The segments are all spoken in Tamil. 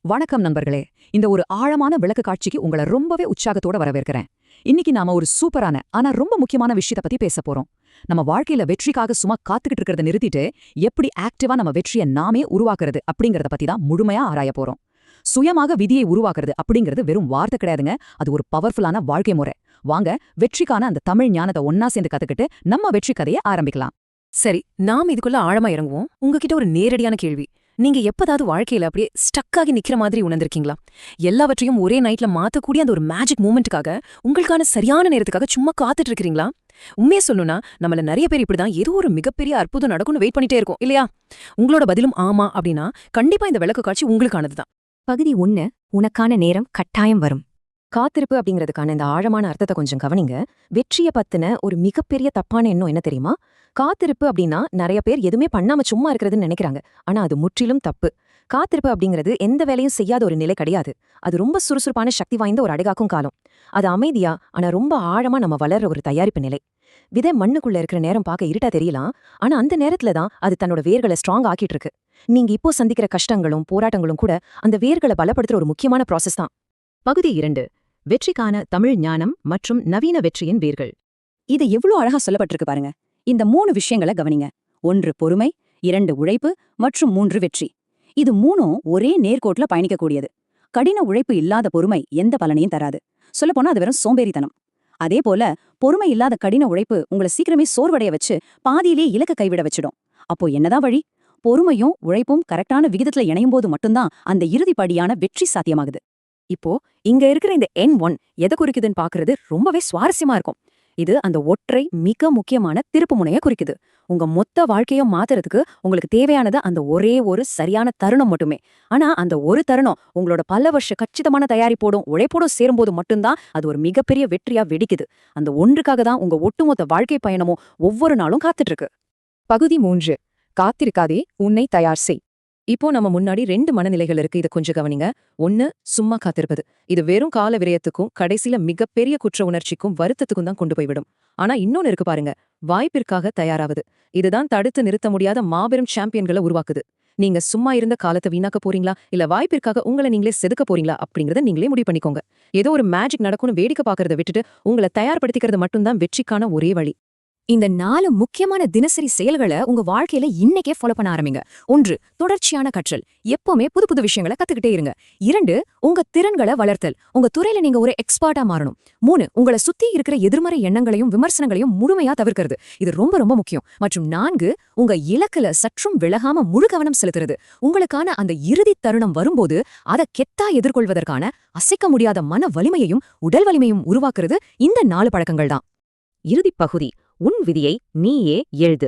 வணக்கம் நண்பர்களே. இந்த ஒரு ஆழமான விளக்க காட்சிக்கு உங்களை ரொம்பவே உற்சாகத்தோட வரவேற்கிறேன். இன்னைக்கு நாம ஒரு சூப்பரான ஆனா ரொம்ப முக்கியமான விஷயத்தை பத்தி பேச போறோம். நம்ம வாழ்க்கையில வெற்றிக்காக சும்மா காத்துக்கிட்டு இருக்கிறத நிறுத்திட்டு எப்படி ஆக்டிவா நம்ம வெற்றியை நாமே உருவாக்குறது அப்படிங்கறத பத்தி தான் முழுமையா ஆராய போறோம். சுயமாக விதியை உருவாக்குறது அப்படிங்கிறது வெறும் வார்த்தை கிடையாதுங்க. அது ஒரு பவர்ஃபுல்லான வாழ்க்கை முறை. வாங்க, வெற்றிக்கான அந்த தமிழ் ஞானத்தை ஒன்னா சேர்ந்து கத்துக்கிட்டு நம்ம வெற்றி கதையை ஆரம்பிக்கலாம். சரி, நாம இதுக்குள்ள ஆழமா இறங்குவோம். உங்ககிட்ட ஒரு நேரடியான கேள்வி. நீங்க எப்பதாவது வாழ்க்கையில அப்படியே ஸ்டக் ஆகி நிக்கிற மாதிரி உணர்ந்திருக்கீங்களா? எல்லாவற்றையும் ஒரே நைட்ல மாத்தக்கூடிய அந்த ஒரு மேஜிக் மூமெண்ட்டுக்காக, உங்களுக்கான சரியான நேரத்துக்காக சும்மா காத்துட்டு இருக்கீங்களா? உண்மையை சொல்லணும்னா, நம்மள நிறைய பேர் இப்படிதான் ஏதோ ஒரு மிகப்பெரிய அற்புதம் நடக்கும்னு வெயிட் பண்ணிட்டே இருக்கோம், இல்லையா? உங்களோட பதிலும் ஆமா அப்படின்னா, கண்டிப்பா இந்த விளக்க காட்சி உங்களுக்கானதுதான். பகுதி 1. உனக்கான நேரம் கட்டாயம் வரும். காத்திருப்பு அப்படிங்கிறதுக்கான இந்த ஆழமான அர்த்தத்தை கொஞ்சம் கவனிங்க. வெற்றிய பத்தின ஒரு மிகப்பெரிய தப்பான எண்ணம் என்ன தெரியுமா? காத்திருப்பு அப்படின்னா நிறைய பேர் எதுவுமே பண்ணாம சும்மா இருக்கிறதுன்னு நினைக்கிறாங்க. ஆனா அது முற்றிலும் தப்பு. காத்திருப்பு அப்படிங்கிறது எந்த வேலையும் செய்யாத ஒரு நிலை கிடையாது. அது ரொம்ப சுறுசுறுப்பான சக்தி வாய்ந்த ஒரு அடைகாக்கும் காலம். அது அமைதியா ஆனா ரொம்ப ஆழமா நம்ம வளர்ற ஒரு தயாரிப்பு நிலை. விதை மண்ணுக்குள்ள இருக்கிற நேரம் பார்க்க இருட்டா தெரியலாம். ஆனா அந்த நேரத்துல தான் அது தன்னோட வேர்களை ஸ்ட்ராங் ஆக்கிட்டு இருக்கு. நீங்க இப்போ சந்திக்கிற கஷ்டங்களும் போராட்டங்களும் கூட அந்த வேர்களை பலப்படுத்துற ஒரு முக்கியமான ப்ராசஸ் தான். பகுதி 2. வெற்றிக்கான தமிழ் ஞானம் மற்றும் நவீன வெற்றியின் வேர்கள். இது எவ்வளவு அழகா சொல்லப்பட்டிருக்கு பாருங்க. இந்த 3 விஷயங்களை கவனிங்க. 1 பொறுமை, 2 உழைப்பு மற்றும் 3 வெற்றி. இது 3ம் ஒரே நேர்கோட்டுல பயணிக்கக்கூடியது. கடின உழைப்பு இல்லாத பொறுமை எந்த பலனையும் தராது. சொல்லப்போனா அது வெறும் சோம்பேறித்தனம். அதே போல பொறுமை இல்லாத கடின உழைப்பு உங்களை சீக்கிரமே சோர்வடைய வச்சு பாதியிலே இலக்க கைவிட வச்சிடும். அப்போ என்னதான் வழி? பொறுமையும் உழைப்பும் கரெக்டான விகிதத்துல இணையும் போது மட்டும்தான் அந்த இறுதிப்படியான வெற்றி சாத்தியமாகுது. இப்போ இங்க இருக்கிற இந்த N1 எதை குறிக்குதுன்னு பாக்குறது ரொம்பவே சுவாரஸ்யமா இருக்கும். இது அந்த ஒற்றை மிக முக்கியமான திருப்பு முனைய குறிக்குது. உங்க மொத்த வாழ்க்கையும் மாத்துறதுக்கு உங்களுக்கு தேவையானது அந்த ஒரே ஒரு சரியான தருணம் மட்டுமே. ஆனா அந்த ஒரு தருணம் உங்களோட பல வருஷ கச்சிதமான தயாரிப்போடும் உழைப்போடும் சேரும்போது மட்டும்தான் அது ஒரு மிகப்பெரிய வெற்றியா வெடிக்குது. அந்த ஒன்றுக்காக தான் உங்க ஒட்டுமொத்த வாழ்க்கை பயணமும் ஒவ்வொரு நாளும் காத்துட்டு இருக்கு. பகுதி 3. காத்திருக்காதே, உன்னை தயார் செய். இப்போ நம்ம முன்னாடி 2 மனநிலைகள் இருக்கு. இதை கொஞ்சம் கவனிங்க. 1, சும்மா காத்திருப்பது. இது வெறும் கால விரயத்துக்கும் கடைசியில மிகப்பெரிய குற்ற உணர்ச்சிக்கும் வருத்தத்துக்கும் தான் கொண்டு போய்விடும். ஆனா இன்னொன்னு இருக்கு பாருங்க, வாய்ப்பிற்காக தயாராவது. இதுதான் தடுத்து நிறுத்த முடியாத மாபெரும் சாம்பியன்களை உருவாக்குது. நீங்க சும்மா இருந்த காலத்தை வீணாக்க போறீங்களா, இல்ல வாய்ப்பிற்காக உங்களை நீங்களே செதுக்க போறீங்களா அப்படிங்கறத நீங்களே முடிவு பண்ணிக்கோங்க. ஏதோ ஒரு மேஜிக் நடக்கும்னு வேடிக்கை பாக்குறத விட்டுட்டு உங்களை தயார்படுத்திக்கிறது மட்டும்தான் வெற்றிக்கான ஒரே வழி. இந்த 4 முக்கியமான தினசரி செயல்களை உங்க வாழ்க்கையில இன்னைக்கே ஃபாலோ பண்ண ஆரம்பிங்க. 1. தொடர்ச்சியான கற்றல். எப்பவுமே புது புது விஷயங்களை கத்துக்கிட்டே இருங்க. 2. உங்க திறன்களை வளர்த்தல். உங்க துறையில நீங்க ஒரு எக்ஸ்பர்ட்டா மாறணும். 3. உங்களை சுத்தி இருக்கிற எதிர்மறை எண்ணங்களையும் விமர்சனங்களையும் முழுமையா தவிர்க்கிறது. இது ரொம்ப ரொம்ப முக்கியம். மற்றும் 4. உங்க இலக்குல சற்றும் விலகாம முழு கவனம் செலுத்துறது. உங்களுக்கான அந்த இறுதி தருணம் வரும்போது அதை கெத்தா எதிர்கொள்வதற்கான அசைக்க முடியாத மன வலிமையையும் உடல் வலிமையும் உருவாக்குறது இந்த 4 பழக்கங்கள் தான். இறுதிப் பகுதி. உன் விதியை நீயே எழுது.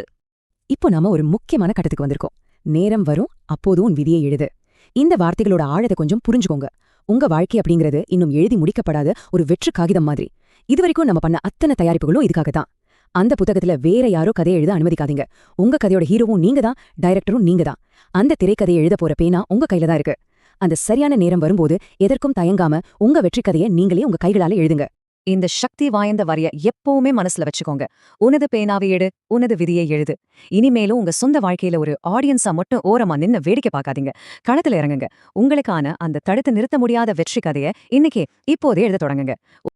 இப்போ நாம ஒரு முக்கியமான கட்டத்துக்கு வந்திருக்கோம். நேரம் வரும், அப்போது உன் விதியை எழுது. இந்த வார்த்தைகளோட ஆழத்தை கொஞ்சம் புரிஞ்சுக்கோங்க. உங்க வாழ்க்கை அப்படிங்கிறது இன்னும் எழுதி முடிக்கப்படாத ஒரு வெற்று காகிதம் மாதிரி. இதுவரைக்கும் நம்ம பண்ண அத்தனை தயாரிப்புகளும் இதுக்காக தான். அந்த புத்தகத்துல வேற யாரோ கதையை எழுத அனுமதிக்காதீங்க. உங்க கதையோட ஹீரோவும் நீங்க தான், டைரக்டரும் நீங்க தான். அந்த திரைக்கதையை எழுத போற பேனா உங்க கையில தான் இருக்கு. அந்த சரியான நேரம் வரும்போது எதற்கும் தயங்காம உங்க வெற்றி கதையை நீங்களே உங்க கைகளால எழுதுங்க. இந்த சக்தி வாய்ந்த வரிய எப்பவுமே மனசுல வச்சுக்கோங்க. உனது பேனாவை எடு, உனது விதியை எழுது. இனிமேலும் உங்க சொந்த வாழ்க்கையில ஒரு ஆடியன்ஸா மட்டும் ஓரமா நின்னு வேடிக்கை பார்க்காதீங்க. களத்துல இறங்குங்க. உங்களுக்கான அந்த தடுத்து நிறுத்த முடியாத வெற்றி கதையை இன்னைக்கே இப்போதே எழுத தொடங்குங்க.